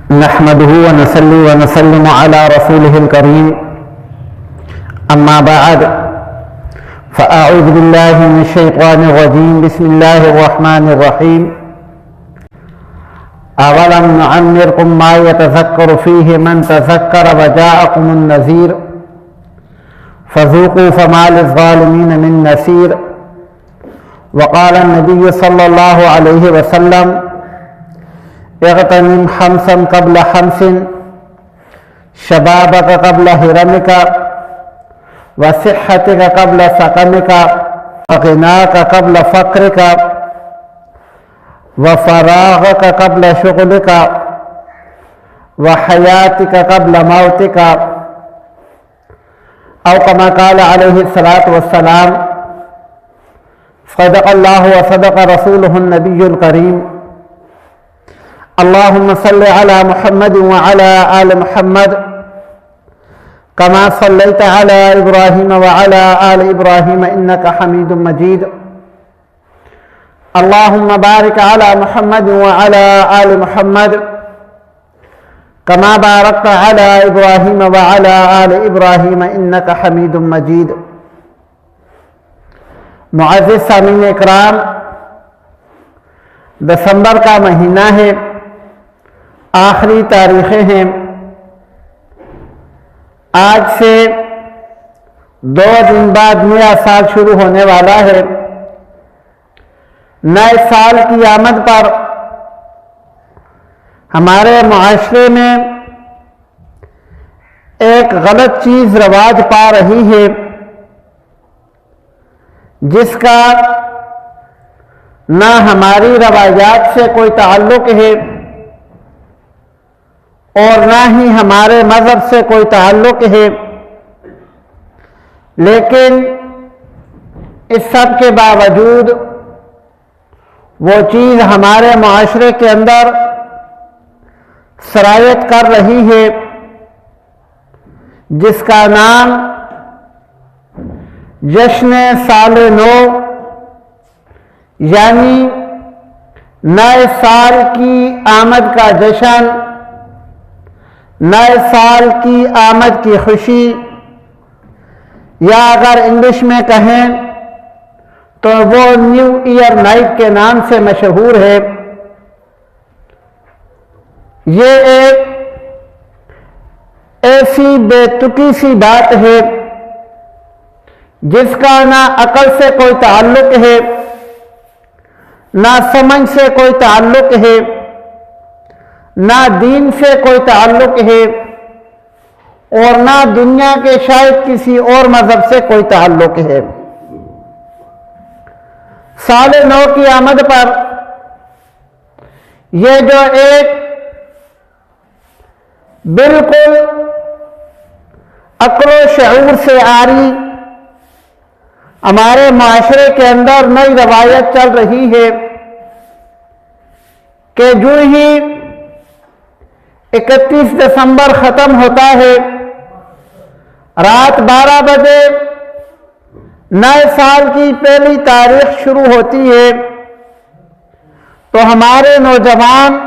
نحمده ونصلي ونسلم على رسوله الكريم أما بعد فأعوذ بالله من الشيطان الرجيم بسم الله الرحمن الرحيم أولم نعمركم ما يتذكر فيه من تذكر وجاءكم النذير فذوقوا فما للظالمين من نصير. وقال النبي صلى الله عليه وسلم اغتنم خمسا قبل خمس شبابك قبل هرمك وصحتك قبل سقمك وغناك قبل فقرك وفراغك قبل شغلك وحياتك قبل موتك أو كما قال عليه الصلاة والسلام. صدق الله وصدق رسوله النبي الكريم. اللهم صل على محمد وعلى آل محمد كما صليت على إبراهيم وعلى آل إبراهيم إنك حميد مجيد. اللهم بارك على محمد وعلى آل محمد كما باركت على إبراهيم وعلى آل إبراهيم إنك حميد مجيد. معزز سامعین اکرام، دسمبر کا مہینہ ہے، آخری تاریخیں ہیں. آج سے 2 دن بعد نیا سال شروع ہونے والا ہے. نئے سال کی آمد پر ہمارے معاشرے میں ایک غلط چیز رواج پا رہی ہے جس کا نہ ہماری روایات سے کوئی تعلق ہے اور نہ ہی ہمارے مذہب سے کوئی تعلق ہے، لیکن اس سب کے باوجود وہ چیز ہمارے معاشرے کے اندر سرایت کر رہی ہے جس کا نام جشن سال نو یعنی نئے سال کی آمد کا جشن، نئے سال کی آمد کی خوشی، یا اگر انگلش میں کہیں تو وہ نیو ایئر نائٹ کے نام سے مشہور ہے. یہ ایک ایسی بے تکی سی بات ہے جس کا نہ عقل سے کوئی تعلق ہے، نہ سمجھ سے کوئی تعلق ہے، نہ دین سے کوئی تعلق ہے اور نہ دنیا کے شاید کسی اور مذہب سے کوئی تعلق ہے. سال نو کی آمد پر یہ جو ایک بالکل عقل و شعور سے عاری ہمارے معاشرے کے اندر نئی روایت چل رہی ہے کہ جو ہی 31 دسمبر ختم ہوتا ہے، رات 12 بجے نئے سال کی پہلی تاریخ شروع ہوتی ہے، تو ہمارے نوجوان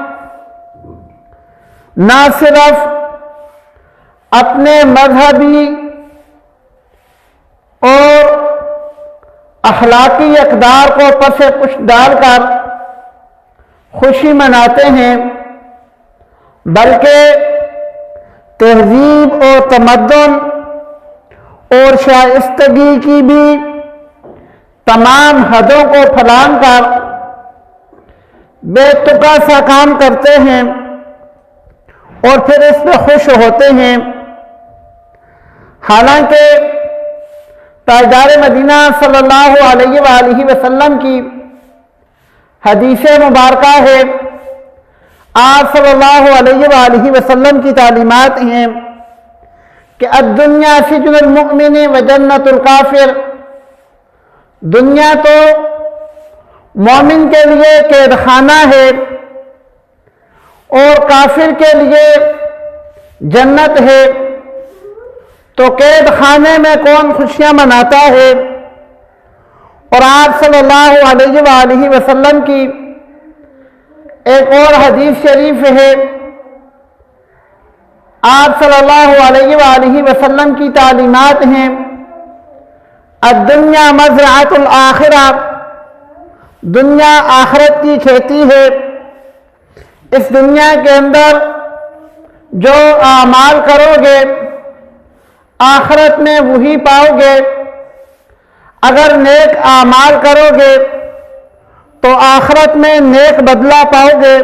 نہ صرف اپنے مذہبی اور اخلاقی اقدار کو پس پش ڈال کر خوشی مناتے ہیں، بلکہ تہذیب اور تمدن اور شائستگی کی بھی تمام حدوں کو پھلانگ کر بے تکا سا کام کرتے ہیں اور پھر اس پہ خوش ہوتے ہیں. حالانکہ تاجدار مدینہ صلی اللہ علیہ وآلہ وسلم کی حدیث مبارکہ ہے، آپ صلی اللہ علیہ وآلہ وسلم کی تعلیمات ہیں کہ الدنیا سجن المؤمن و جنت الکافر. دنیا تو مومن کے لیے قید خانہ ہے اور کافر کے لیے جنت ہے. تو قید خانے میں کون خوشیاں مناتا ہے؟ اور آپ صلی اللہ علیہ وآلہ وسلم کی ایک اور حدیث شریف ہے آپ صلی اللہ علیہ وآلہ وسلم کی تعلیمات ہیں الدنیا مزرعۃ الآخرہ، دنیا آخرت کی کھیتی ہے۔ اس دنیا کے اندر جو اعمال کرو گے آخرت میں وہی پاؤ گے۔ اگر نیک اعمال کرو گے تو آخرت میں نیک بدلہ پاؤ گے،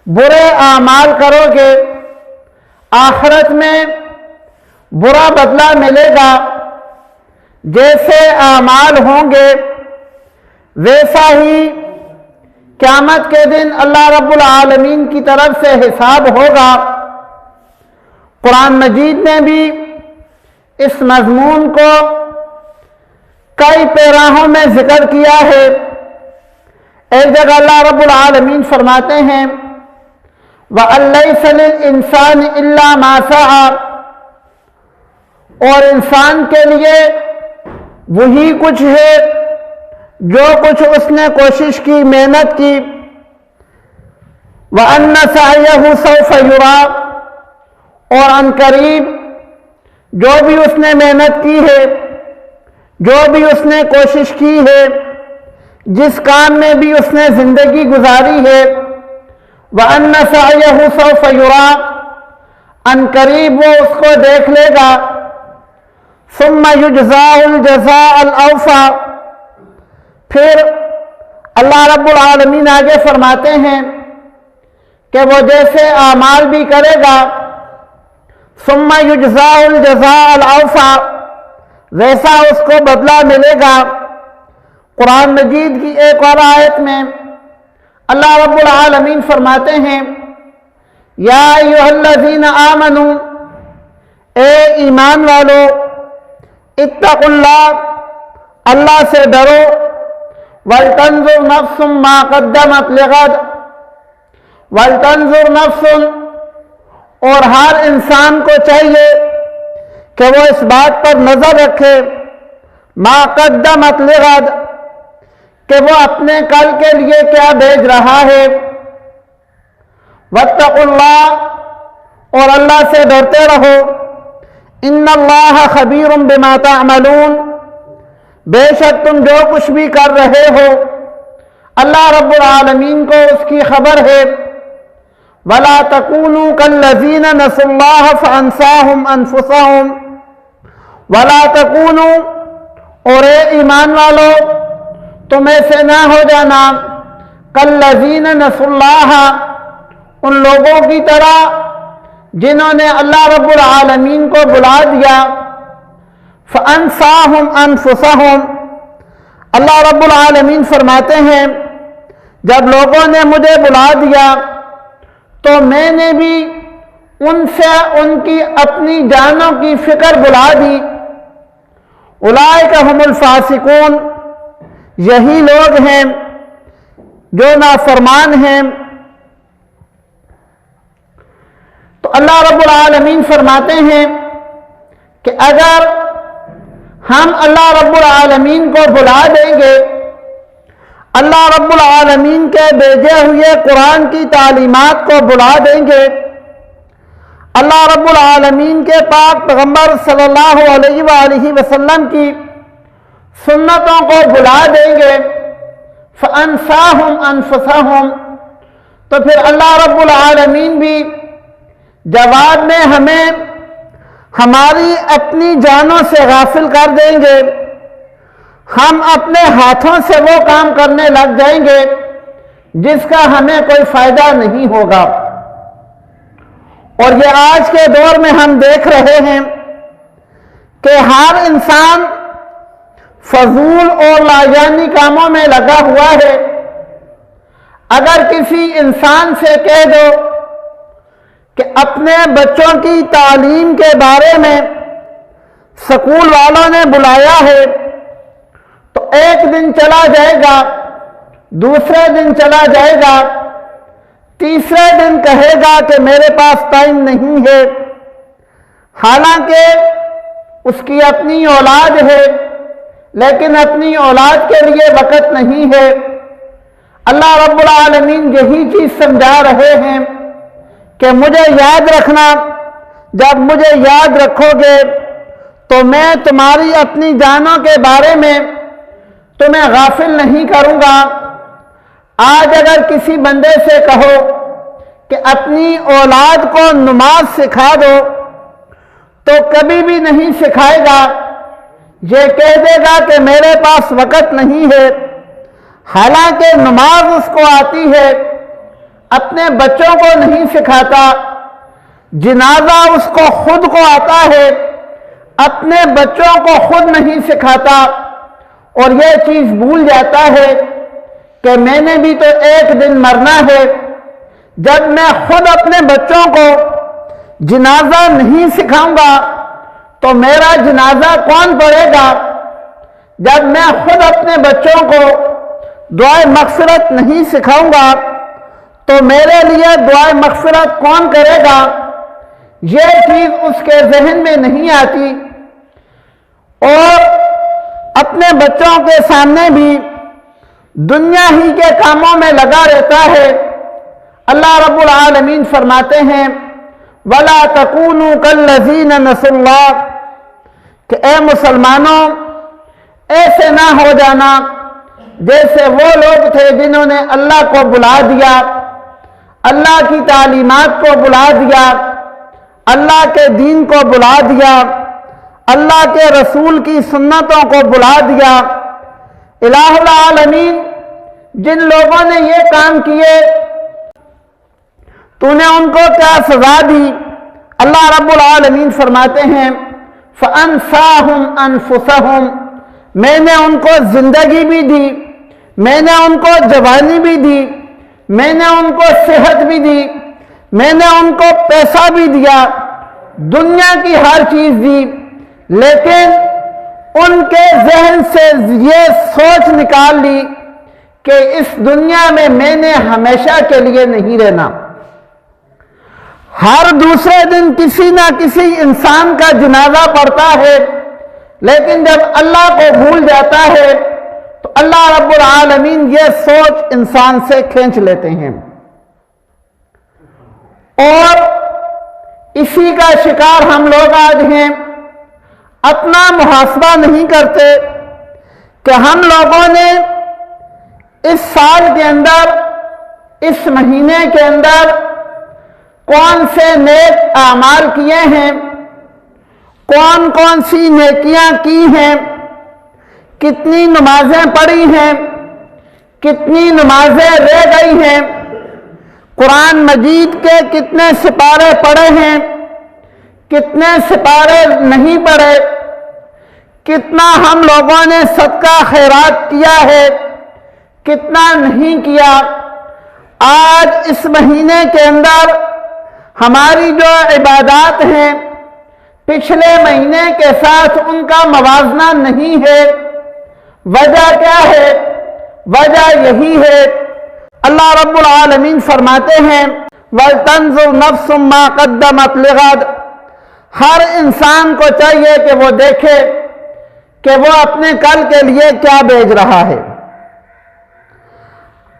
برے اعمال کرو گے آخرت میں برا بدلہ ملے گا۔ جیسے اعمال ہوں گے ویسا ہی قیامت کے دن اللہ رب العالمین کی طرف سے حساب ہوگا۔ قرآن مجید نے بھی اس مضمون کو کئی پیراہوں میں ذکر کیا ہے۔ ایک جگہ اللہ رب العالمین فرماتے ہیں وَأَن لَّيْسَ لِلْإِنسَانِ إِلَّا مَا سَعَىٰ، اور انسان کے لیے وہی کچھ ہے جو کچھ اس نے کوشش کی، محنت کی۔ وَأَنَّ سَعْيَهُ سَوْفَ يُرَىٰ، اور ان قریب جو بھی اس نے محنت کی ہے، جو بھی اس نے کوشش کی ہے، جس کام میں بھی اس نے زندگی گزاری ہے، وَأَنَّ سَعْيَهُ سَوْفَ يُرَىٰ، ان قریب وہ اس کو دیکھ لے گا۔ ثُمَّ يُجْزَاهُ الْجَزَاءَ الْأَوْفَىٰ، پھر اللہ رب العالمین آگے فرماتے ہیں کہ وہ جیسے اعمال بھی کرے گا ثُمَّ يُجْزَاهُ الْجَزَاءَ الْأَوْفَىٰ، ویسا اس کو بدلہ ملے گا۔ قرآن مجید کی ایک اور آیت میں اللہ رب العالمین فرماتے ہیں یا ایھا الذین آمنوا، اے ایمان والو، اتقوا اللہ، اللہ سے ڈرو، وَلْتَنظُرْ نَفْسٌ مَا قَدَّمَتْ لِغَدٍ، وَلْتَنظُرْ نَفْسٌ، اور ہر انسان کو چاہیے کہ وہ اس بات پر نظر رکھے مَا قَدَّمَتْ لِغَدٍ، کہ وہ اپنے کل کے لیے کیا بھیج رہا ہے۔ وَاتَّقُوا اللَّهَ، اور اللہ سے ڈرتے رہو، ان اللہ خبیر بما تعملون، بے شک تم جو کچھ بھی کر رہے ہو اللہ رب العالمین کو اس کی خبر ہے۔ وَلَا تَكُونُوا كَالَّذِينَ نَسُوا اللَّهَ فَأَنسَاهُمْ أَنفُسَهُمْ، وَلَا تَكُونُوا، اور اے ایمان والو تم ایسے نہ ہو جانا كَالَّذِينَ نَسُوا اللَّهَ، ان لوگوں کی طرح جنہوں نے اللہ رب العالمین کو بلا دیا۔ فَأَنسَاهُمْ أَنفُسَهُمْ، اللہ رب العالمین فرماتے ہیں جب لوگوں نے مجھے بلا دیا تو میں نے بھی ان سے ان کی اپنی جانوں کی فکر بلا دی۔ اولئک هم الفاسقون، یہی لوگ ہیں جو نافرمان ہیں۔ تو اللہ رب العالمین فرماتے ہیں کہ اگر ہم اللہ رب العالمین کو بلا دیں گے، اللہ رب العالمین کے بھیجے ہوئے قرآن کی تعلیمات کو بلا دیں گے، اللہ رب العالمین کے پاک پیغمبر صلی اللہ علیہ وآلہ وسلم کی سنتوں کو بلا دیں گے، فَأَنسَاهُمْ أَنفُسَهُمْ، تو پھر اللہ رب العالمین بھی جواب میں ہمیں ہماری اپنی جانوں سے غافل کر دیں گے، ہم اپنے ہاتھوں سے وہ کام کرنے لگ جائیں گے جس کا ہمیں کوئی فائدہ نہیں ہوگا۔ اور یہ آج کے دور میں ہم دیکھ رہے ہیں کہ ہر انسان فضول اور لاجانی کاموں میں لگا ہوا ہے۔ اگر کسی انسان سے کہہ دو کہ اپنے بچوں کی تعلیم کے بارے میں سکول والوں نے بلایا ہے تو ایک دن چلا جائے گا، دوسرے دن چلا جائے گا، تیسرے دن کہے گا کہ میرے پاس ٹائم نہیں ہے، حالانکہ اس کی اپنی اولاد ہے لیکن اپنی اولاد کے لیے وقت نہیں ہے۔ اللہ رب العالمین یہی چیز سمجھا رہے ہیں کہ مجھے یاد رکھنا جب مجھے یاد رکھو گے تو میں تمہاری اپنی جانوں کے بارے میں تمہیں غافل نہیں کروں گا۔ آج اگر کسی بندے سے کہو کہ اپنی اولاد کو نماز سکھا دو تو کبھی بھی نہیں سکھائے گا، یہ کہہ دے گا کہ میرے پاس وقت نہیں ہے، حالانکہ نماز اس کو آتی ہے، اپنے بچوں کو نہیں سکھاتا۔ جنازہ اس کو خود کو آتا ہے، اپنے بچوں کو خود نہیں سکھاتا، اور یہ چیز بھول جاتا ہے کہ میں نے بھی تو ایک دن مرنا ہے۔ جب میں خود اپنے بچوں کو جنازہ نہیں سکھاؤں گا تو میرا جنازہ کون پڑھے گا؟ جب میں خود اپنے بچوں کو دعائے مغفرت نہیں سکھاؤں گا تو میرے لیے دعائے مغفرت کون کرے گا؟ یہ چیز اس کے ذہن میں نہیں آتی، اور اپنے بچوں کے سامنے بھی دنیا ہی کے کاموں میں لگا رہتا ہے۔ اللہ رب العالمین فرماتے ہیں وَلَا تَكُونُوا كَالَّذِينَ نَسُوا اللَّهَ کہ اے مسلمانوں ایسے نہ ہو جانا جیسے وہ لوگ تھے جنہوں نے اللہ کو بلا دیا، اللہ کی تعلیمات کو بلا دیا، اللہ کے دین کو بلا دیا، اللہ کے رسول کی سنتوں کو بلا دیا۔ الہ العالمین جن لوگوں نے یہ کام کیے تو نے ان کو کیا سزا دی؟ اللہ رب العالمین فرماتے ہیں فَأَنْسَاهُمْ أَنفُسَهُمْ میں نے ان کو زندگی بھی دی، میں نے ان کو جوانی بھی دی، میں نے ان کو صحت بھی دی، میں نے ان کو پیسہ بھی دیا، دنیا کی ہر چیز دی، لیکن ان کے ذہن سے یہ سوچ نکال لی کہ اس دنیا میں نے ہمیشہ کے لیے نہیں رہنا۔ ہر دوسرے دن کسی نہ کسی انسان کا جنازہ پڑتا ہے، لیکن جب اللہ کو بھول جاتا ہے تو اللہ رب العالمین یہ سوچ انسان سے کھینچ لیتے ہیں، اور اسی کا شکار ہم لوگ آج ہیں۔ اپنا محاسبہ نہیں کرتے کہ ہم لوگوں نے اس سال کے اندر، اس مہینے کے اندر کون سے نیک اعمال کیے ہیں، کون کون سی نیکیاں کی ہیں، کتنی نمازیں پڑھی ہیں، کتنی نمازیں رہ گئی ہیں، قرآن مجید کے کتنے سپارے پڑھے ہیں، کتنے سپارے نہیں پڑھے، کتنا ہم لوگوں نے صدقہ خیرات کیا ہے، کتنا نہیں کیا۔ آج اس مہینے کے اندر ہماری جو عبادات ہیں پچھلے مہینے کے ساتھ ان کا موازنہ نہیں ہے۔ وجہ کیا ہے؟ وجہ یہی ہے، اللہ رب العالمین فرماتے ہیں وَلْتَنْظُرْ نَفْسٌ مَّا قَدَّمَتْ لِغَدٍ ہر انسان کو چاہیے کہ وہ دیکھے کہ وہ اپنے کل کے لیے کیا بھیج رہا ہے۔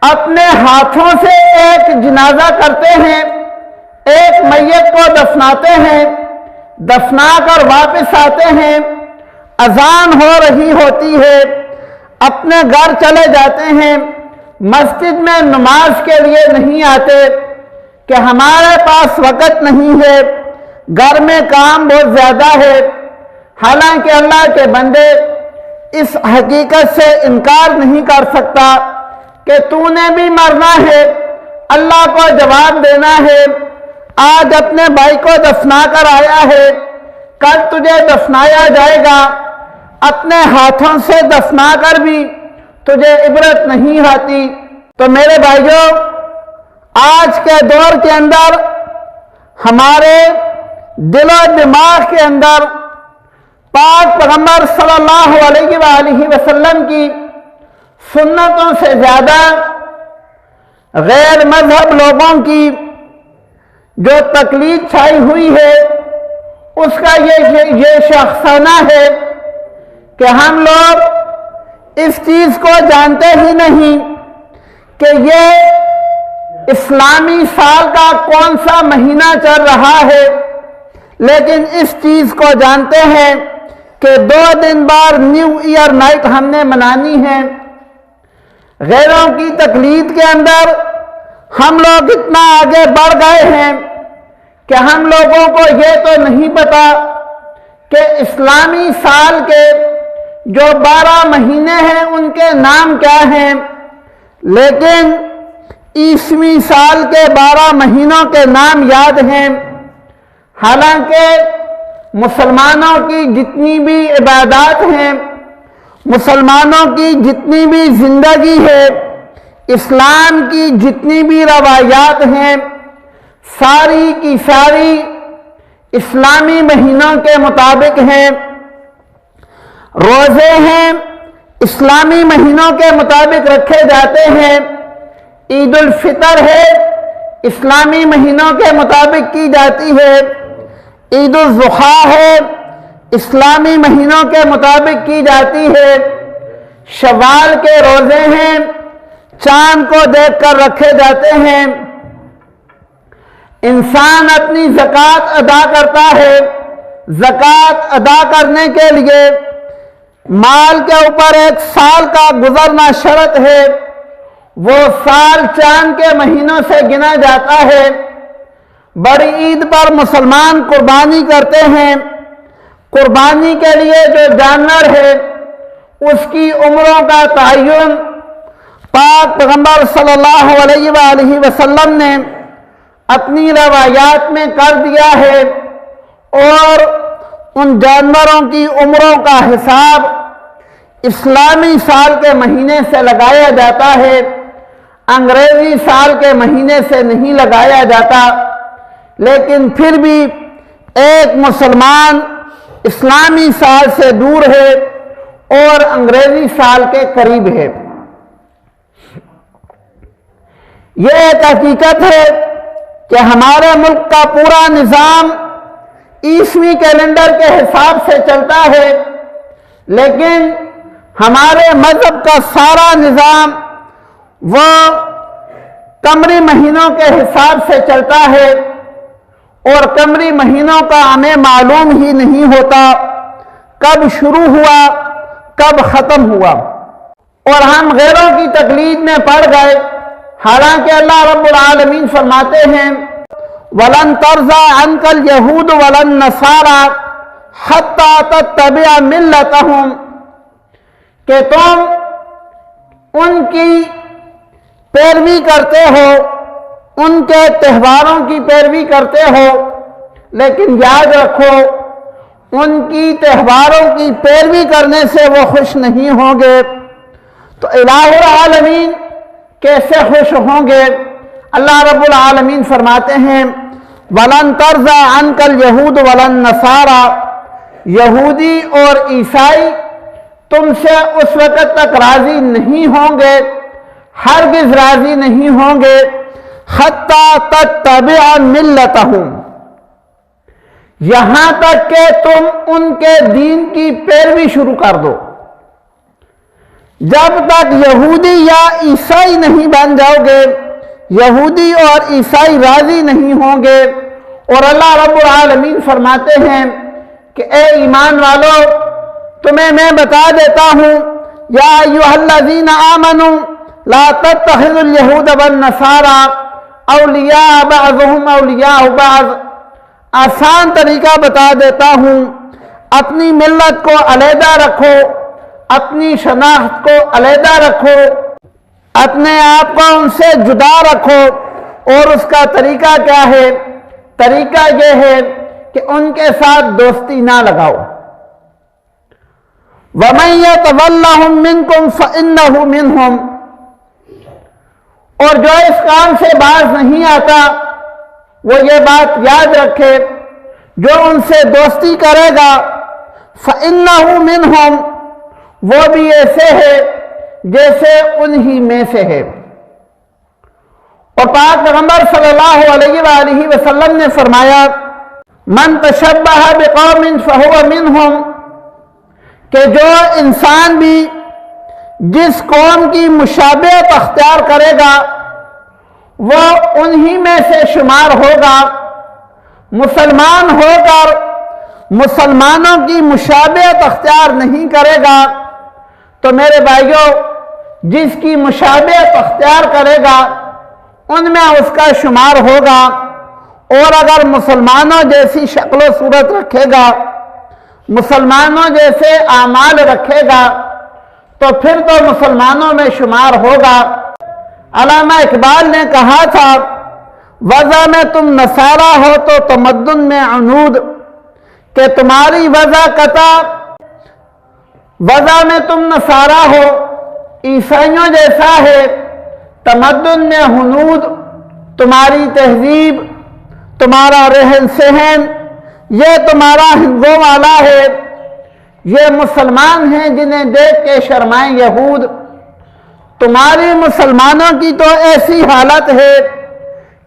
اپنے ہاتھوں سے ایک جنازہ کرتے ہیں، ایک میت کو دفناتے ہیں، دفنا کر واپس آتے ہیں، اذان ہو رہی ہوتی ہے، اپنے گھر چلے جاتے ہیں، مسجد میں نماز کے لیے نہیں آتے کہ ہمارے پاس وقت نہیں ہے، گھر میں کام بہت زیادہ ہے۔ حالانکہ اللہ کے بندے اس حقیقت سے انکار نہیں کر سکتا کہ تو نے بھی مرنا ہے، اللہ کو جواب دینا ہے۔ آج اپنے بھائی کو دفنا کر آیا ہے، کل تجھے دفنایا جائے گا، اپنے ہاتھوں سے دفنا کر بھی تجھے عبرت نہیں آتی۔ تو میرے بھائیوں، آج کے دور کے اندر ہمارے دل و دماغ کے اندر پاک پیغمبر صلی اللہ علیہ وآلہ وسلم کی سنتوں سے زیادہ غیر مذہب لوگوں کی جو تقلید چھائی ہوئی ہے اس کا یہ شخصانہ ہے کہ ہم لوگ اس چیز کو جانتے ہی نہیں کہ یہ اسلامی سال کا کون سا مہینہ چل رہا ہے، لیکن اس چیز کو جانتے ہیں کہ 2 دن بعد نیو ایئر نائٹ ہم نے منانی ہے۔ غیروں کی تقلید کے اندر ہم لوگ اتنا آگے بڑھ گئے ہیں کہ ہم لوگوں کو یہ تو نہیں پتا کہ اسلامی سال کے جو 12 مہینے ہیں ان کے نام کیا ہیں، لیکن عیسوی سال کے 12 مہینوں کے نام یاد ہیں۔ حالانکہ مسلمانوں کی جتنی بھی عبادات ہیں، مسلمانوں کی جتنی بھی زندگی ہے، اسلام کی جتنی بھی روایات ہیں، ساری کی ساری اسلامی مہینوں کے مطابق ہیں۔ روزے ہیں اسلامی مہینوں کے مطابق رکھے جاتے ہیں۔ عید الفطر ہے اسلامی مہینوں کے مطابق کی جاتی ہے۔ عید الاضحیٰ ہے اسلامی مہینوں کے مطابق کی جاتی ہے۔ شوال کے روزے ہیں چاند کو دیکھ کر رکھے جاتے ہیں۔ انسان اپنی زکوٰۃ ادا کرتا ہے، زکوٰۃ ادا کرنے کے لیے مال کے اوپر 1 سال کا گزرنا شرط ہے، وہ سال چاند کے مہینوں سے گنا جاتا ہے۔ بڑی عید پر مسلمان قربانی کرتے ہیں، قربانی کے لیے جو جانور ہے اس کی عمروں کا تعین پاک پیغمبر صلی اللہ علیہ وآلہ وسلم نے اپنی روایات میں کر دیا ہے، اور ان جانوروں کی عمروں کا حساب اسلامی سال کے مہینے سے لگایا جاتا ہے، انگریزی سال کے مہینے سے نہیں لگایا جاتا۔ لیکن پھر بھی ایک مسلمان اسلامی سال سے دور ہے اور انگریزی سال کے قریب ہے۔ یہ ایک حقیقت ہے کہ ہمارے ملک کا پورا نظام عیسوی کیلنڈر کے حساب سے چلتا ہے، لیکن ہمارے مذہب کا سارا نظام وہ قمری مہینوں کے حساب سے چلتا ہے، اور قمری مہینوں کا ہمیں معلوم ہی نہیں ہوتا کب شروع ہوا کب ختم ہوا، اور ہم غیروں کی تقلید میں پڑ گئے۔ حالانکہ اللہ رب العالمین فرماتے ہیں وَلَن تَرْضَىٰ عَنْكَ الْيَهُودُ وَلَا النَّصَارَىٰ حَتَّىٰ تَتَّبِعَ مِلَّتَهُمْ، کہ تم ان کی پیروی کرتے ہو، ان کے تہواروں کی پیروی کرتے ہو، لیکن یاد رکھو ان کی تہواروں کی پیروی کرنے سے وہ خوش نہیں ہوں گے، تو الہ العالمین کیسے خوش ہوں گے؟ اللہ رب العالمین فرماتے ہیں وَلَن تَرْضَىٰ عَنْكَ الْيَهُودُ وَلَا النَّصَارَىٰ، یہودی اور عیسائی تم سے اس وقت تک راضی نہیں ہوں گے، ہرگز راضی نہیں ہوں گے، حَتَّىٰ تَتَّبِعَ مِلَّتَهُمْ، یہاں تک کہ تم ان کے دین کی پیروی شروع کر دو۔ جب تک یہودی یا عیسائی نہیں بن جاؤ گے، یہودی اور عیسائی راضی نہیں ہوں گے۔ اور اللہ رب العالمین فرماتے ہیں کہ اے ایمان والو، تمہیں میں بتا دیتا ہوں یا ایھا الذین آمنوا لا تتخذوا اليہود والنصارى اولیاء بعضهم اولیاء بعض، آسان طریقہ بتا دیتا ہوں، اپنی ملت کو علیحدہ رکھو، اپنی شناخت کو علیحدہ رکھو، اپنے آپ کو ان سے جدا رکھو۔ اور اس کا طریقہ کیا ہے؟ طریقہ یہ ہے کہ ان کے ساتھ دوستی نہ لگاؤ۔ وَمَن يَتَوَلَّهُم مِّنكُمْ فَإِنَّهُ مِنْهُمْ، اور جو اس کام سے باز نہیں آتا وہ یہ بات یاد رکھے، جو ان سے دوستی کرے گا فَإِنَّهُ مِنْهُمْ، وہ بھی ایسے ہے جیسے انہی میں سے ہے۔ اور پاک پیغمبر صلی اللہ علیہ وآلہ وسلم نے فرمایا من تشبہ بقوم فہو منہم، کہ جو انسان بھی جس قوم کی مشابہت اختیار کرے گا وہ انہی میں سے شمار ہوگا۔ مسلمان ہو کر مسلمانوں کی مشابہت اختیار نہیں کرے گا تو میرے بھائیوں جس کی مشابہت اختیار کرے گا ان میں اس کا شمار ہوگا، اور اگر مسلمانوں جیسی شکل و صورت رکھے گا، مسلمانوں جیسے اعمال رکھے گا تو پھر تو مسلمانوں میں شمار ہوگا۔ علامہ اقبال نے کہا تھا وضع میں تم نصارہ ہو تو تمدن میں عنود، کہ تمہاری وضع قطع، وضع میں تم نصارہ ہو عیسائیوں جیسا ہے، تمدن میں ہنود، تمہاری تہذیب، تمہارا رہن سہن یہ تمہارا ہندوؤں والا ہے۔ یہ مسلمان ہیں جنہیں دیکھ کے شرمائیں یہود، تمہاری مسلمانوں کی تو ایسی حالت ہے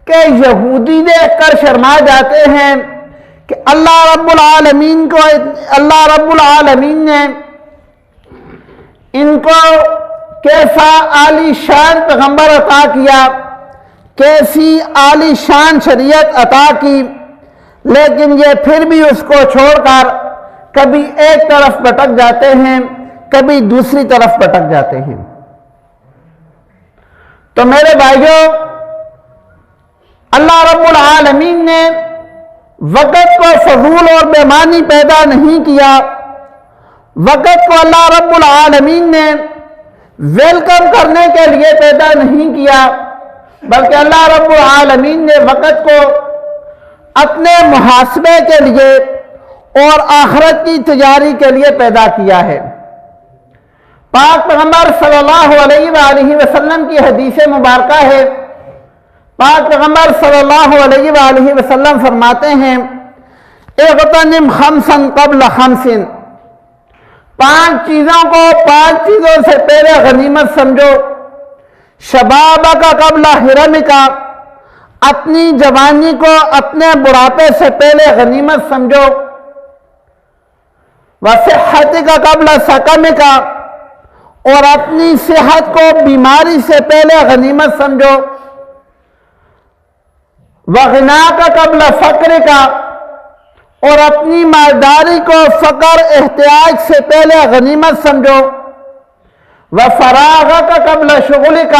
کہ یہودی دیکھ کر شرما جاتے ہیں کہ اللہ رب العالمین نے ان کو کیسا عالی شان پیغمبر عطا کیا، کیسی عالی شان شریعت عطا کی، لیکن یہ پھر بھی اس کو چھوڑ کر کبھی ایک طرف بھٹک جاتے ہیں، کبھی دوسری طرف بھٹک جاتے ہیں۔ تو میرے بھائیوں اللہ رب العالمین نے وقت کو فضول اور بے معنی پیدا نہیں کیا، وقت کو اللہ رب العالمین نے ویلکم کرنے کے لیے پیدا نہیں کیا، بلکہ اللہ رب العالمین نے وقت کو اپنے محاسبے کے لیے اور آخرت کی تجاری کے لیے پیدا کیا ہے۔ پاک پیغمبر صلی اللہ علیہ وآلہ وسلم کی حدیث مبارکہ ہے، پاک پیغمبر صلی اللہ علیہ وآلہ وسلم فرماتے ہیں اغتنم خمسا قبل خمس، 5 چیزوں کو 5 چیزوں سے پہلے غنیمت سمجھو، شبابک قبل حرمک، اپنی جوانی کو اپنے بڑھاپے سے پہلے غنیمت سمجھو، وصحتک قبل سقمک، اور اپنی صحت کو بیماری سے پہلے غنیمت سمجھو، وغناک قبل فقرک، اور اپنی مالداری کو فقر احتیاج سے پہلے غنیمت سمجھو، وفراغک قبل شغلک،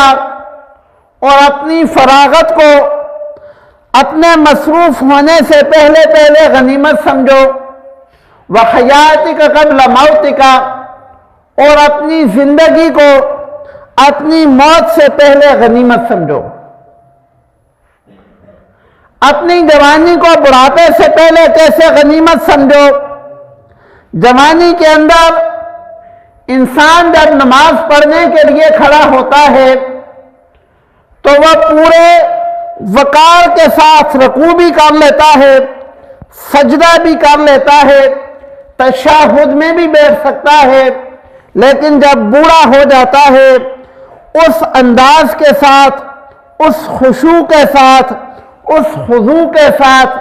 اور اپنی فراغت کو اپنے مصروف ہونے سے پہلے غنیمت سمجھو، وحیاتک قبل موتک، اور اپنی زندگی کو اپنی موت سے پہلے غنیمت سمجھو، اپنی جوانی کو بڑھاپے سے پہلے کیسے غنیمت سمجھو؟ جوانی کے اندر انسان جب نماز پڑھنے کے لیے کھڑا ہوتا ہے تو وہ پورے وقار کے ساتھ رکوع بھی کر لیتا ہے، سجدہ بھی کر لیتا ہے، تشہد میں بھی بیٹھ سکتا ہے، لیکن جب بوڑھا ہو جاتا ہے اس انداز کے ساتھ، اس خشوع کے ساتھ، اس خضوع کے ساتھ،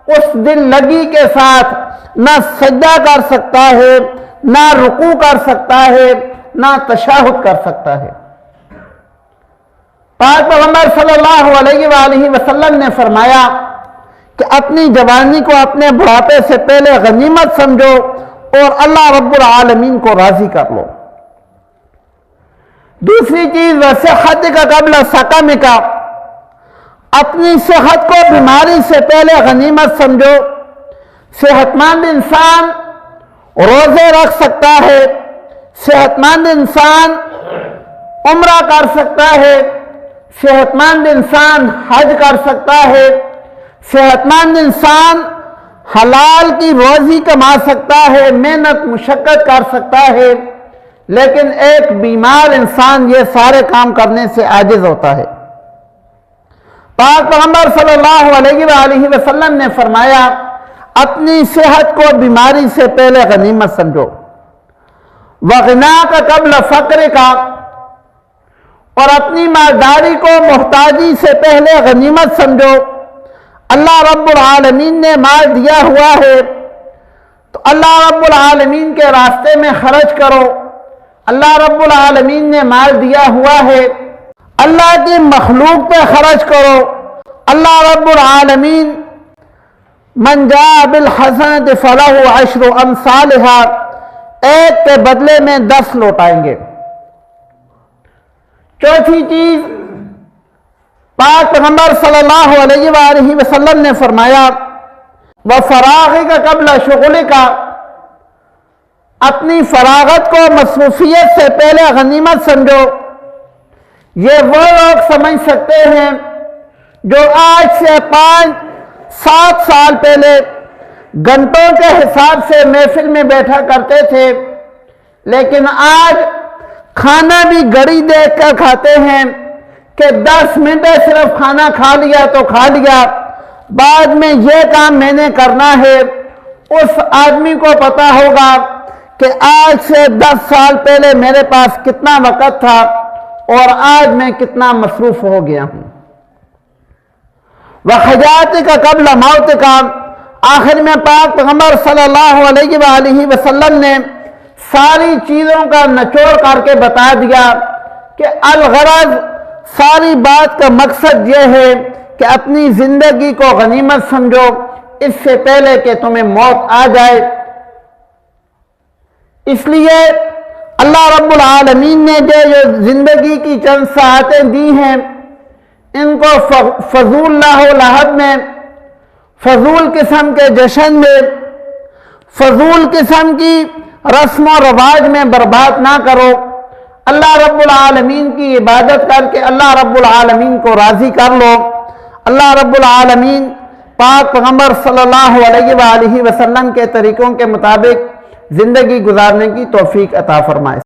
اس دل لگی کے ساتھ نہ سجدہ کر سکتا ہے، نہ رکوع کر سکتا ہے، نہ تشہد کر سکتا ہے۔ پاک پیغمبر صلی اللہ علیہ وآلہ وسلم نے فرمایا کہ اپنی جوانی کو اپنے بڑھاپے سے پہلے غنیمت سمجھو اور اللہ رب العالمین کو راضی کر لو۔ دوسری چیز وصحتک قبل سقمک، اپنی صحت کو بیماری سے پہلے غنیمت سمجھو۔ صحت مند انسان روزے رکھ سکتا ہے، صحت مند انسان عمرہ کر سکتا ہے، صحت مند انسان حج کر سکتا ہے، صحت مند انسان حلال کی روزی کما سکتا ہے، محنت مشقت کر سکتا ہے، لیکن ایک بیمار انسان یہ سارے کام کرنے سے عاجز ہوتا ہے۔ پاک پیغمبر صلی اللہ علیہ وآلہ وسلم نے فرمایا اپنی صحت کو بیماری سے پہلے غنیمت سمجھو، وغناک قبل فقرک، اور اپنی مالداری کو محتاجی سے پہلے غنیمت سمجھو۔ اللہ رب العالمین نے مال دیا ہوا ہے تو اللہ رب العالمین کے راستے میں خرچ کرو۔ اللہ رب العالمین نے مال دیا ہوا ہے، اللہ کی مخلوق پہ خرچ کرو۔ اللہ رب العالمین من جاء بالحسنۃ فلہ عشر امثالھا، ایک کے بدلے میں 10 لوٹائیں گے۔ چوتھی چیز، پاک پیغمبر صلی اللہ علیہ وآلہ وسلم نے فرمایا وَفَرَاغِكَ قَبْلَ شُغْلِكَ، اپنی فراغت کو مصروفیت سے پہلے غنیمت سمجھو۔ یہ وہ لوگ سمجھ سکتے ہیں جو آج سے 5-7 سال پہلے گھنٹوں کے حساب سے محفل میں بیٹھا کرتے تھے، لیکن آج کھانا بھی گھڑی دیکھ کر کھاتے ہیں کہ 10 منٹ صرف کھانا کھا لیا تو کھا لیا، بعد میں یہ کام میں نے کرنا ہے۔ اس آدمی کو پتا ہوگا کہ آج سے 10 سال پہلے میرے پاس کتنا وقت تھا اور آج میں کتنا مصروف ہو گیا ہوں۔ وَحَيَاتِكَ قَبْلَ مَوْتِكَ، آخر میں پاک پیغمبر صلی اللہ علیہ وآلہ وسلم نے ساری چیزوں کا نچوڑ کر کے بتا دیا کہ الغرض، ساری بات کا مقصد یہ ہے کہ اپنی زندگی کو غنیمت سمجھو اس سے پہلے کہ تمہیں موت آ جائے۔ اس لیے اللہ رب العالمین نے جو زندگی کی چند ساعتیں دی ہیں، ان کو فضول لاہو لہب میں، فضول قسم کے جشن میں، فضول قسم کی رسم و رواج میں برباد نہ کرو۔ اللہ رب العالمین کی عبادت کر کے اللہ رب العالمین کو راضی کر لو۔ اللہ رب العالمین پاک پیغمبر صلی اللہ علیہ وآلہ وسلم کے طریقوں کے مطابق زندگی گزارنے کی توفیق عطا فرمائے۔